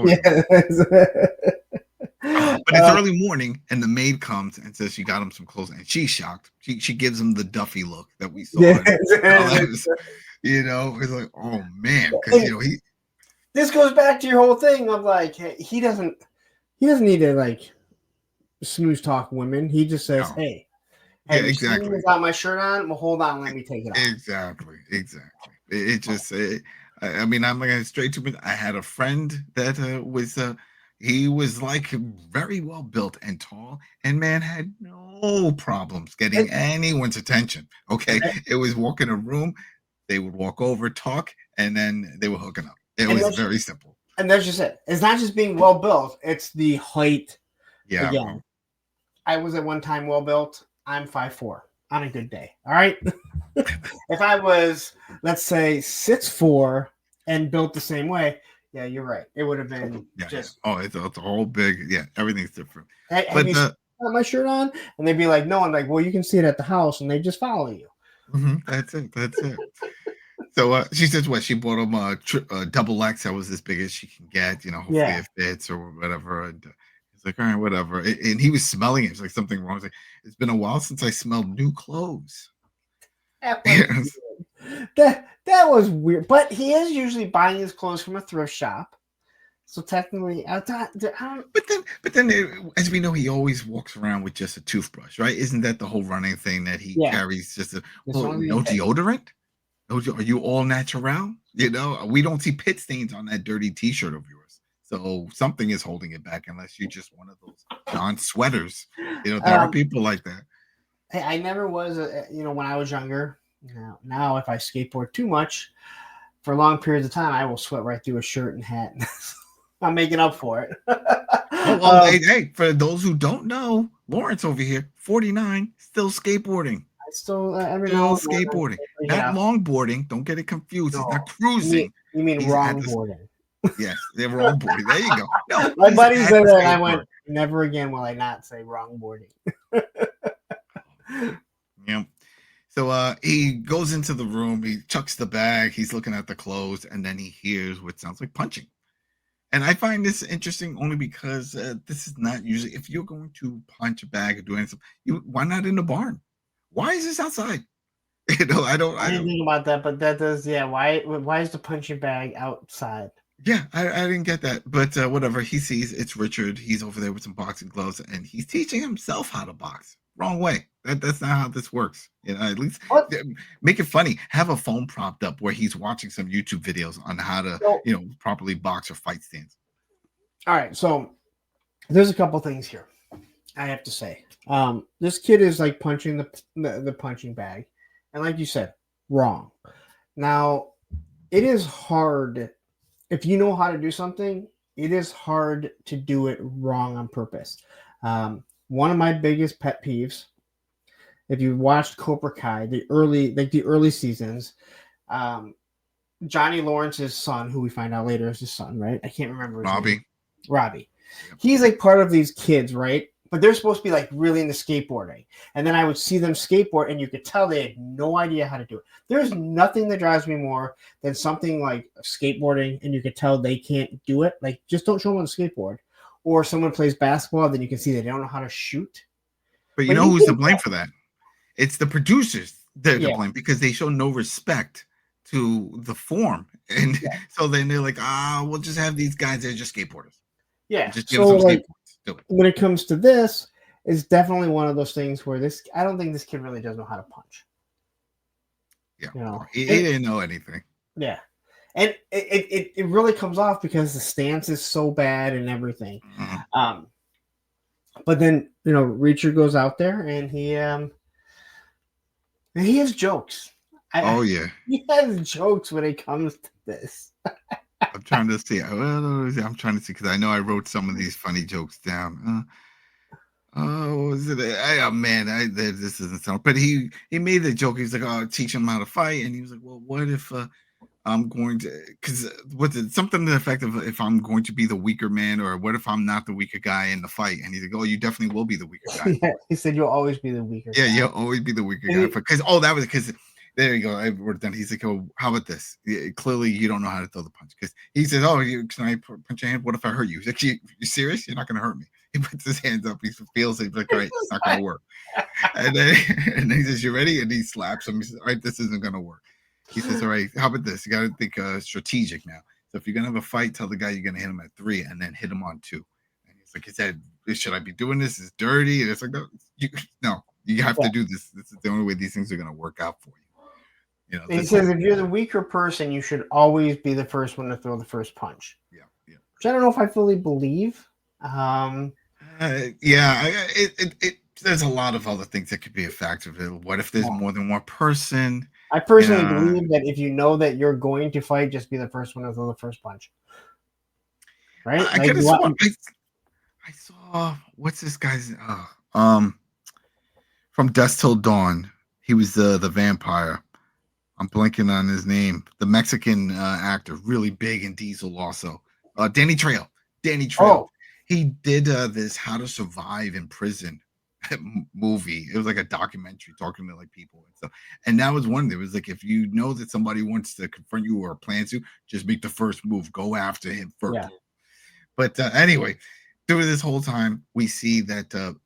it's early morning, and the maid comes and says she got him some clothes, and she's shocked. She gives him the Duffy look that we saw. It's like, oh man, because he. This goes back to your whole thing of like, hey, he doesn't need to like snooze talk women. He just says, "Hey, exactly. Without my shirt on, well, hold on, let me take it off." Exactly. It just. I mean, I'm going straight to it. I had a friend that he was like very well built and tall, and man had no problems getting anyone's attention. Okay, it was walk in a room, they would walk over, talk, and then they were hooking up. It was very simple. And that's just it. It's not just being well built; it's the height. Yeah. Again, I was at one time well built. I'm 5'4". on a good day. All right. If I was, let's say, 6'4" and built the same way, yeah, you're right. It would have been Yeah, yeah. just, Oh, it's a whole big, yeah, everything's different. hey, have But you got my shirt on? And they'd be like, no. I'm like, well, you can see it at the house, and they just follow you. that's it. That's it. So she says what she bought him a double X that was as big as she can get. Hopefully Yeah. it fits or whatever. And he's like, all right, whatever. And he was smelling it. It's like something wrong. He's like, it's been a while since I smelled new clothes. That was that was weird. But he is usually buying his clothes from a thrift shop. So technically, I don't. But then, as we know, he always walks around with just a toothbrush, right? Isn't that the whole running thing that he Yeah. carries? Just It's only no deodorant? Are you all natural? We don't see pit stains on that dirty T-shirt of yours. So something is holding it back, unless you're just one of those non-sweaters. There are people like that. I never was, when I was younger. Now, if I skateboard too much for long periods of time, I will sweat right through a shirt and hat. I'm making up for it. Hey, for those who don't know, Lawrence over here, 49, still skateboarding. I still every Still now skateboarding, not longboarding. Don't get it confused. No. He's not cruising. You mean wrongboarding? Yes, they're wrongboarding. There you go. No, My buddy said that, and I went, never again will I not say wrongboarding. Yeah. So he goes into the room, he chucks the bag, he's looking at the clothes, and then he hears what sounds like punching. And I find this interesting only because this is not usually, if you're going to punch a bag or do anything, why not in the barn? Why is this outside? I didn't think about that, but that does, yeah. Why is the punching bag outside? Yeah, I didn't get that, but whatever. He sees it's Richard. He's over there with some boxing gloves, and he's teaching himself how to box. Wrong way. That's not how this works. At least make it funny. Have a phone propped up where he's watching some YouTube videos on how to, properly box or fight stance. All right, so there's a couple things here I have to say. This kid is like punching the punching bag, and like you said, wrong. Now, it is hard. If you know how to do something, it is hard to do it wrong on purpose. One of my biggest pet peeves, if you watched Cobra Kai, the early seasons, Johnny Lawrence's son, who we find out later is his son, right? I can't remember his name. Robbie. Yep. He's like part of these kids, right? But they're supposed to be like really into skateboarding. And then I would see them skateboard, and you could tell they had no idea how to do it. There's nothing that drives me more than something like skateboarding, and you could tell they can't do it. Like, just don't show them on the skateboard. Or someone plays basketball, then you can see they don't know how to shoot. But you know who's to blame for that? It's the producers that are to blame, because they show no respect to the form. And so then they're like, we'll just have these guys that are just skateboarders. Yeah. Just give them some skateboards. When it comes to this, it's definitely one of those things where I don't think this kid really does know how to punch. Yeah. He didn't know anything. Yeah. And it really comes off because the stance is so bad and everything. Mm-hmm. But then, Reacher goes out there and he has jokes. He has jokes when it comes to this. I'm trying to see. I'm trying to see, because I know I wrote some of these funny jokes down. What was it? Man, this doesn't sound. But he made the joke. He was like, teach him how to fight. And he was like, well, what if I'm going to, because what's it, something to the effect of, if I'm going to be the weaker man, or what if I'm not the weaker guy in the fight? And he's like, oh, you definitely will be the weaker guy. Yeah, he said you'll always be the weaker guy. Yeah, you'll always be the weaker guy. Because there you go. We're done. He's like, oh, how about this? Clearly, you don't know how to throw the punch. Because he says, oh, can I punch your hand? What if I hurt you? He's like, you serious? You're not going to hurt me. He puts his hands up. He feels it. He's like, all right, it's not going to work. And then he says, you ready? And he slaps him. He says, all right, this isn't going to work. He says, all right, how about this? You got to think strategic now. So if you're going to have a fight, tell the guy you're going to hit him at 3 and then hit him on 2. And he's like, he said, should I be doing this? It's dirty. And it's like, no, you have to do this. This is the only way these things are going to work out for you. He says, if you're the weaker person, you should always be the first one to throw the first punch. Yeah. Which I don't know if I fully believe. There's a lot of other things that could be a factor. What if there's more than one person? I personally believe that if you know that you're going to fight, just be the first one to throw the first punch. Right? I saw what's this guy's from Dusk Till Dawn. He was the vampire. I'm blanking on his name. The Mexican actor, really big in Diesel also. Danny Trejo. Danny Trejo. Oh, He did this How to Survive in Prison movie. It was like a documentary talking to like people and stuff. And that was one. It was like if you know that somebody wants to confront you or plans to, just make the first move. Go after him first. yeah, But anyway, through this whole time, we see that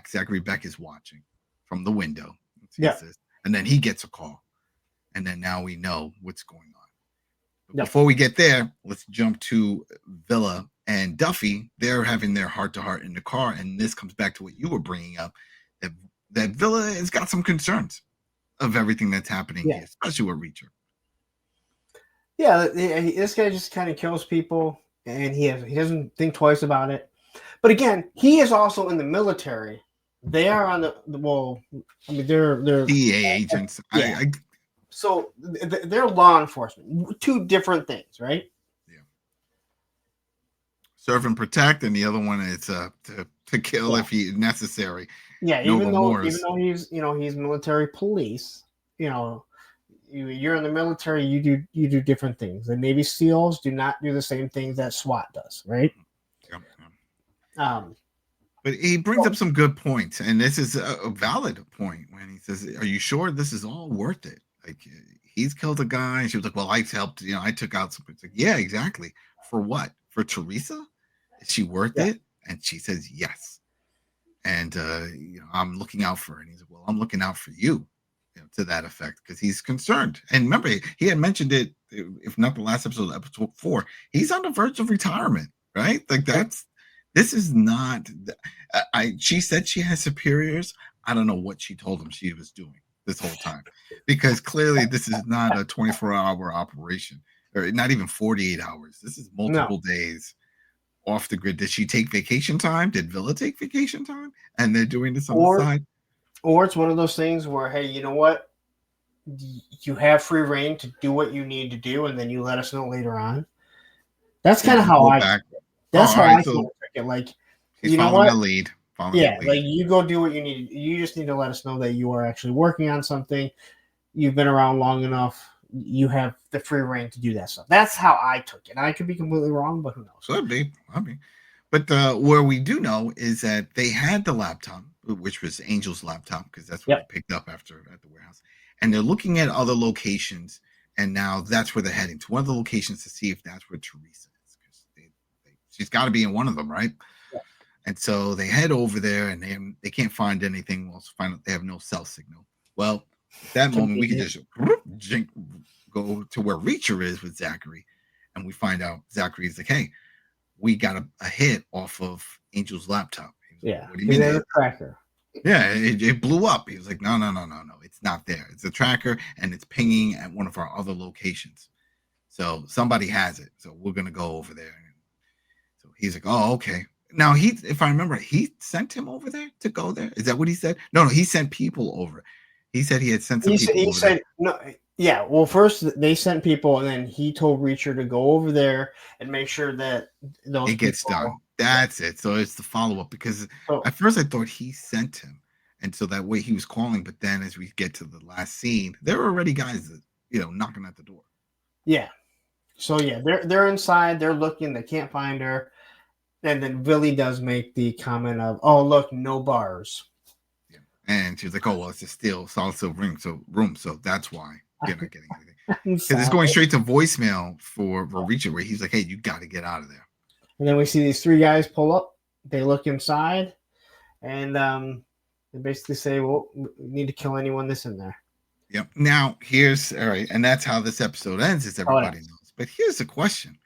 Zachary Beck is watching from the window. yeah, And then he gets a call. And then now we know what's going on. But yeah. before we get there, let's jump to Villa and Duffy. They're having their heart-to-heart in the car. And this comes back to what you were bringing up, that Villa has got some concerns of everything that's happening here, especially with Reacher. Yeah, this guy just kind of kills people, and he doesn't think twice about it. But again, he is also in the military. They are on they're DEA agents. Yeah. So they're law enforcement. Two different things, right? Yeah. Serve and protect, and the other one is to kill if he necessary. Yeah, even though he's he's military police, you're in the military, you do different things. The Navy SEALs do not do the same things that SWAT does, right? Yeah. But he brings up some good points, and this is a valid point when he says, "Are you sure this is all worth it? Like he's killed a guy." And she was like, "Well, I helped. I took out some." It's like, yeah, exactly. For what? For Teresa? Is she worth it? And she says, yes. And I'm looking out for her. And he's like, well, I'm looking out for you. To that effect, because he's concerned. And remember, he had mentioned it, if not the last episode, episode 4, he's on the verge of retirement, right? Like this is not. She said she has superiors. I don't know what she told him she was doing this whole time, because clearly this is not a 24-hour operation, or not even 48 hours. This is multiple days off the grid. Did she take vacation time? Did Villa take vacation time? And they're doing this on the side. Or it's one of those things where, hey, you know what? You have free reign to do what you need to do, and then you let us know later on. That's kind of how I. That's how I feel. Like, you know what? The lead. Like you go do what you need. You just need to let us know that you are actually working on something. You've been around long enough. You have the free reign to do that stuff. That's how I took it. I could be completely wrong, but who knows? Could be. But where we do know is that they had the laptop, which was Angel's laptop, because that's what they picked up at the warehouse. And they're looking at other locations, and now that's where they're heading to one of the locations to see if that's where Teresa is, because she's got to be in one of them, right? Yeah. And so they head over there, and they can't find anything. We'll find out they have no cell signal. Well, at that moment, we can just go to where Reacher is with Zachary, and we find out Zachary's like, hey, we got a hit off of Angel's laptop. Like, what do you mean? A tracker. Yeah, it blew up. He was like, no, it's not there. It's a tracker, and it's pinging at one of our other locations. So somebody has it. So we're going to go over there. So he's like, oh, okay. Now, if I remember, he sent him over there to go there. Is that what he said? No, he sent people over. He said he had sent some people over there. No, yeah, well, first they sent people, and then he told Reacher to go over there and make sure that it gets done. That's it. So it's the follow-up, because at first I thought he sent him, and so that way he was calling. But then as we get to the last scene, there were already guys that knocking at the door. Yeah. So yeah, they're inside. They're looking. They can't find her, and then Billy does make the comment of, "Oh, look, no bars." Yeah. And she was like, "Oh, well, it's a solid silver room, so that's why you're not getting anything." Because it's going straight to voicemail for Reacher, where he's like, "Hey, you got to get out of there." And then we see these 3 guys pull up. They look inside, and they basically say, "Well, we need to kill anyone that's in there." Yep. Now here's all right, and that's how this episode ends, as everybody knows. But here's the question: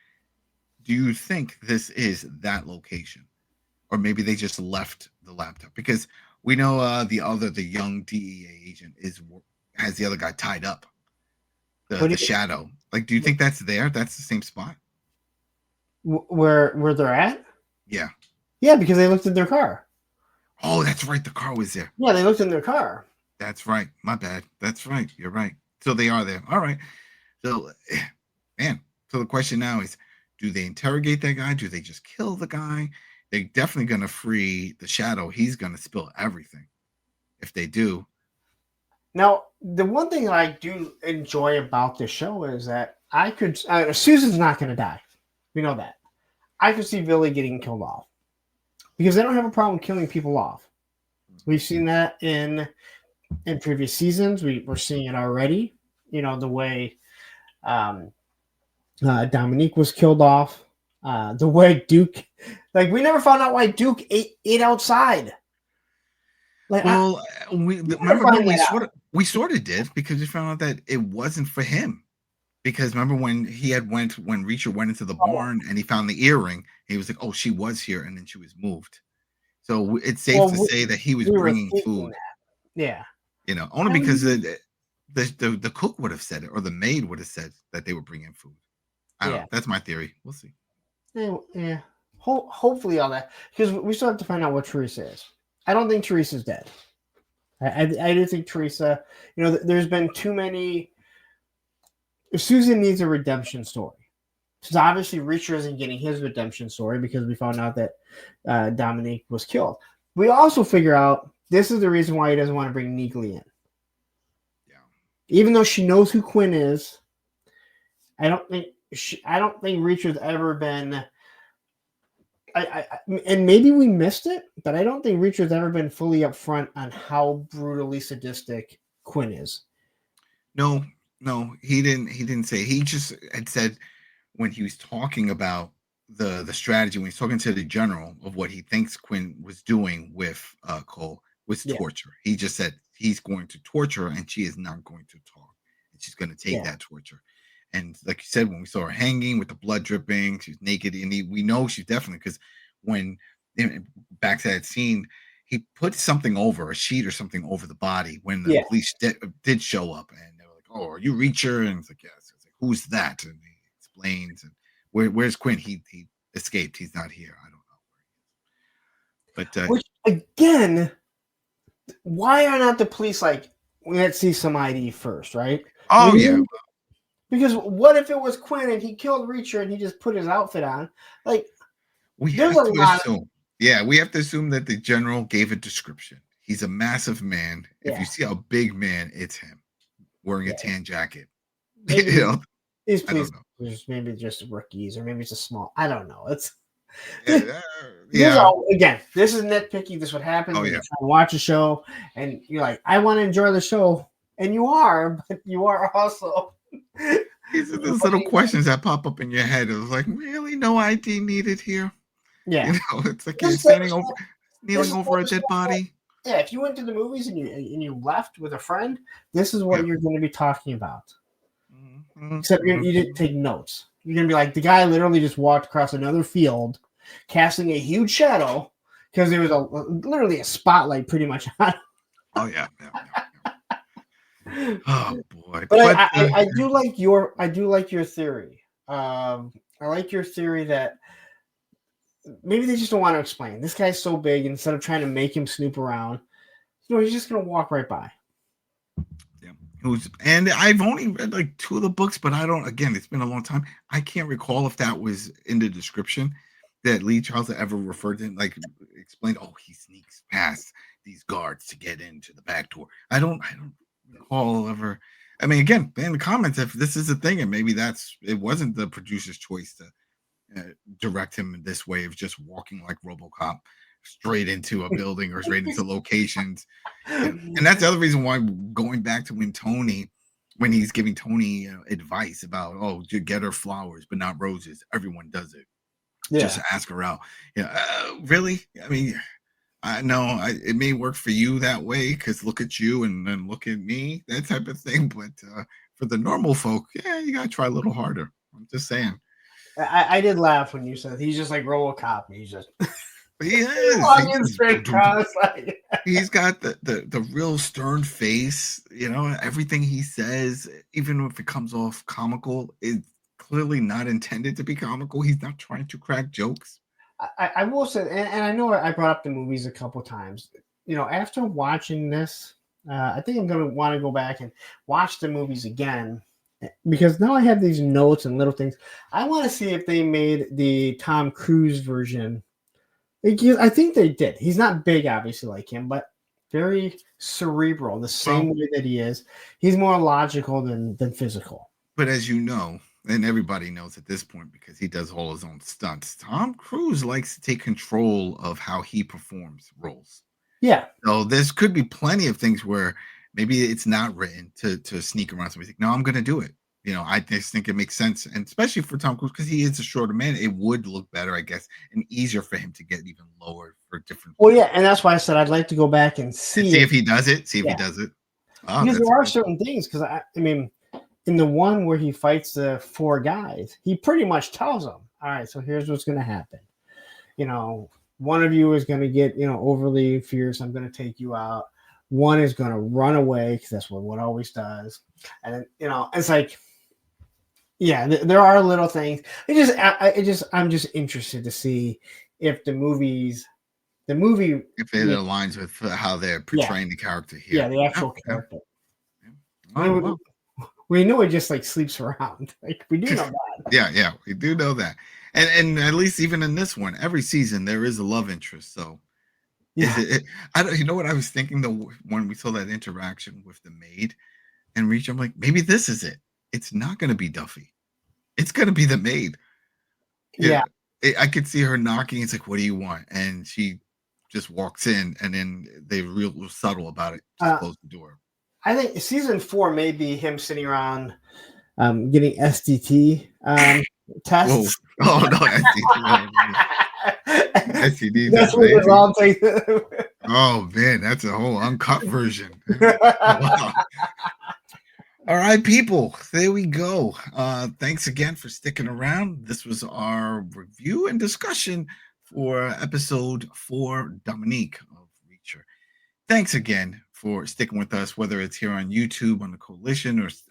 do you think this is that location, or maybe they just left the laptop? Because we know the young DEA agent has the other guy tied up, the shadow. Like, do you think that's there? That's the same spot where they're at? Yeah. Yeah, because they looked in their car. Oh, that's right. The car was there. Yeah, they looked in their car. That's right. My bad. That's right. You're right. So they are there. All right. So, man. So the question now is, do they interrogate that guy? Do they just kill the guy? They're definitely going to free the shadow. He's going to spill everything if they do. Now, the one thing that I do enjoy about this show is that I could Susan's not going to die. We know that. I could see Billy getting killed off because they don't have a problem killing people off. We've seen that in previous seasons. We're seeing it already. The way um, Dominique was killed off. The way Duke, like we never found out why Duke ate outside. Like, Well, we never remember. No, find that out. we sort of did because we found out that it wasn't for him. Because remember when when Reacher went into the barn and he found the earring, he was like, "Oh, she was here," and then she was moved. So it's safe to say that he was We were bringing thinking food. that. Yeah. Only I because mean, the cook would have said it, or the maid would have said that they were bringing food. I don't yeah. know. That's my theory. We'll see. Yeah. Hopefully all that, because we still have to find out what Teresa is. I don't think Teresa's dead. I do think Teresa. There's been too many. Susan needs a redemption story. Because obviously Reacher isn't getting his redemption story because we found out that Dominique was killed. We also figure out this is the reason why he doesn't want to bring Neagley in. Yeah. Even though she knows who Quinn is, I don't think Reacher's ever been. And maybe we missed it, but I don't think Reacher's ever been fully upfront on how brutally sadistic Quinn is. No, he didn't. He didn't say. He just had said when he was talking about the strategy, when he's talking to the general of what he thinks Quinn was doing with Cole was torture. He just said he's going to torture her and she is not going to talk. And she's going to take that torture. And like you said, when we saw her hanging with the blood dripping, she's naked, and we know she's definitely, because when back to that scene, he put something over a sheet or something over the body when the police did show up, and they were like, "Oh, are you Reacher?" And it's like, "Yes." It's like, "Who's that?" And he explains, and where's Quinn? He escaped. He's not here. I don't know where he is. But which again, why are not the police like, let's see some ID first, right? Oh yeah. Because what if it was Quinn and he killed Reacher and he just put his outfit on? Like, we have to assume. Yeah, we have to assume that the general gave a description. He's a massive man. If you see a big man, it's him wearing a tan jacket. Maybe these police maybe just rookies, or maybe it's a small. I don't know. It's again, this is nitpicky. This is what happens when you try to watch a show and you're like, I want to enjoy the show, and you are, but you are also. These are those little questions that pop up in your head. It was like, really, no ID needed here? Yeah, it's like you're kneeling over a dead body. Yeah, if you went to the movies and you left with a friend, this is what you're going to be talking about. Mm-hmm. Except you didn't take notes. You're going to be like, the guy literally just walked across another field, casting a huge shadow because there was literally a spotlight pretty much on. Oh yeah. Oh boy! But I do like your theory. I like your theory that maybe they just don't want to explain. This guy's so big, instead of trying to make him snoop around, he's just gonna walk right by. Yeah. And I've only read like 2 of the books, but I don't. Again, it's been a long time. I can't recall if that was in the description that Lee Charles ever referred to, like explained. Oh, he sneaks past these guards to get into the back door. I don't recall ever. I mean, again, in the comments, if this is a thing, and maybe it wasn't the producer's choice to direct him in this way of just walking like RoboCop straight into a building or straight into locations. And that's the other reason why, going back to when he's giving Tony advice about, you get her flowers but not roses, everyone does it, just ask her out. Really? I mean, I know it may work for you that way because look at you and then look at me, that type of thing, but for the normal folk, you gotta try a little harder. I'm just saying. I did laugh when you said he's just like RoboCop. He's just he is walking straight across. He's got the real stern face. Everything he says, even if it comes off comical, is clearly not intended to be comical. He's not trying to crack jokes. I will say, and I know I brought up the movies a couple times. After watching this, I think I'm going to want to go back and watch the movies again, because now I have these notes and little things. I want to see if they made the Tom Cruise version. I think they did. He's not big, obviously, like him, but very cerebral, the same way that he is. He's more logical than physical. But as you know, and everybody knows at this point because he does all his own stunts, Tom Cruise likes to take control of how he performs roles. Yeah. So this could be plenty of things where maybe it's not written to sneak around. Somebody think, no, I'm going to do it. I just think it makes sense, and especially for Tom Cruise because he is a shorter man, it would look better, I guess, and easier for him to get even lower for different. Well, yeah, and that's why I said I'd like to go back and see if he does it. See if he does it. Oh, because there are certain things. Because I mean, in the one where he fights the 4 guys, he pretty much tells them, "All right, so here's what's going to happen. One of you is going to get overly fierce. I'm going to take you out. One is going to run away because that's what one always does. And then, it's like." Yeah, there are little things. I'm just interested to see if the movie if it aligns with how they're portraying the character here. Yeah, the actual character. Yeah. We know he just like sleeps around. Like we do know that. Yeah, we do know that. And at least even in this one, every season there is a love interest. So I don't. You know what I was thinking when we saw that interaction with the maid and Reach, I'm like, maybe this is it. It's not going to be Duffy. It's going to be the maid. I could see her knocking. It's like, what do you want? And she just walks in, and then they're real subtle about it. Just close the door. I think season 4 may be him sitting around getting STT tests. Whoa. Oh, no, STD. That's what it's all taken. Oh, man, that's a whole uncut version. Wow. All right, people, there we go. Thanks again for sticking around. This was our review and discussion for episode 4, Dominique of Reacher. Thanks again for sticking with us, whether it's here on YouTube on the Coalition or if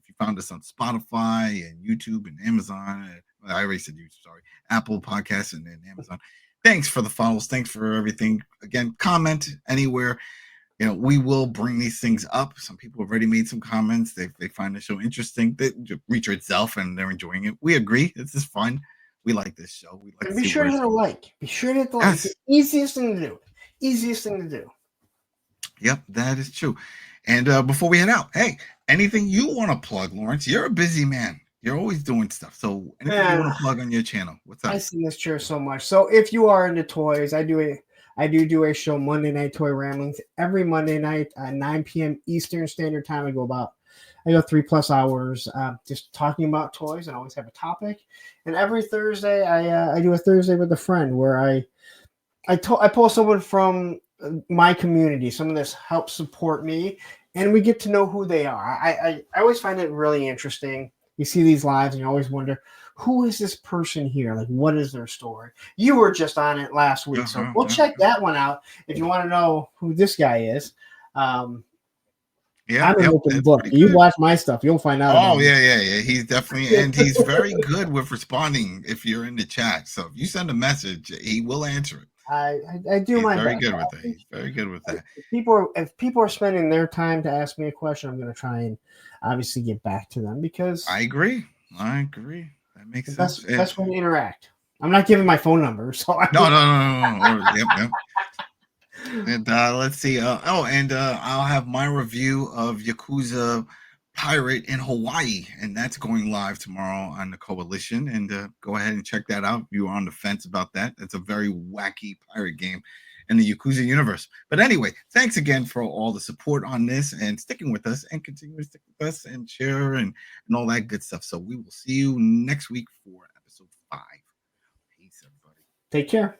you found us on Spotify and YouTube and Amazon. I already said YouTube, sorry. Apple Podcasts and Amazon. Thanks for the follows. Thanks for everything. Again, comment anywhere. We will bring these things up. Some people have already made some comments. They find the show interesting. Reacher itself, and they're enjoying it. We agree. This is fun. We like this show. We like. Be sure to hit a like. Be sure to hit the like. It's the easiest thing to do. Easiest thing to do. Yep, that is true. And before we head out, hey, anything you want to plug, Lawrence? You're a busy man. You're always doing stuff. So anything you want to plug on your channel? What's up? I see this chair so much. So if you are into toys, I do a show, Monday Night Toy Ramblings, every Monday night at 9 p.m. Eastern Standard Time. I go 3+ hours just talking about toys and always have a topic. And every Thursday, I do a Thursday with a friend where I pull someone from my community. Some of this helps support me, and we get to know who they are. I always find it really interesting. You see these lives, and you always wonder, who is this person here? Like, what is their story? You were just on it last week, so go check that one out if you want to know who this guy is. I'm an open book. You watch my stuff, you'll find out. Oh, yeah. He's definitely, and he's very good with responding if you're in the chat. So if you send a message, he will answer it. I do my best. Good with that. He's very good with that. If people are spending their time to ask me a question, I'm going to try and obviously get back to them because I agree. That makes sense. Best way to interact. I'm not giving my phone number, so no. Yep. And let's see. I'll have my review of Yakuza Pirate in Hawaii, and that's going live tomorrow on the Coalition. And go ahead and check that out if you're on the fence about that. It's a very wacky pirate game in the Yakuza universe. But anyway, thanks again for all the support on this and sticking with us and continue to stick with us and share and all that good stuff. So we will see you next week for episode 5. Peace, everybody. Take care.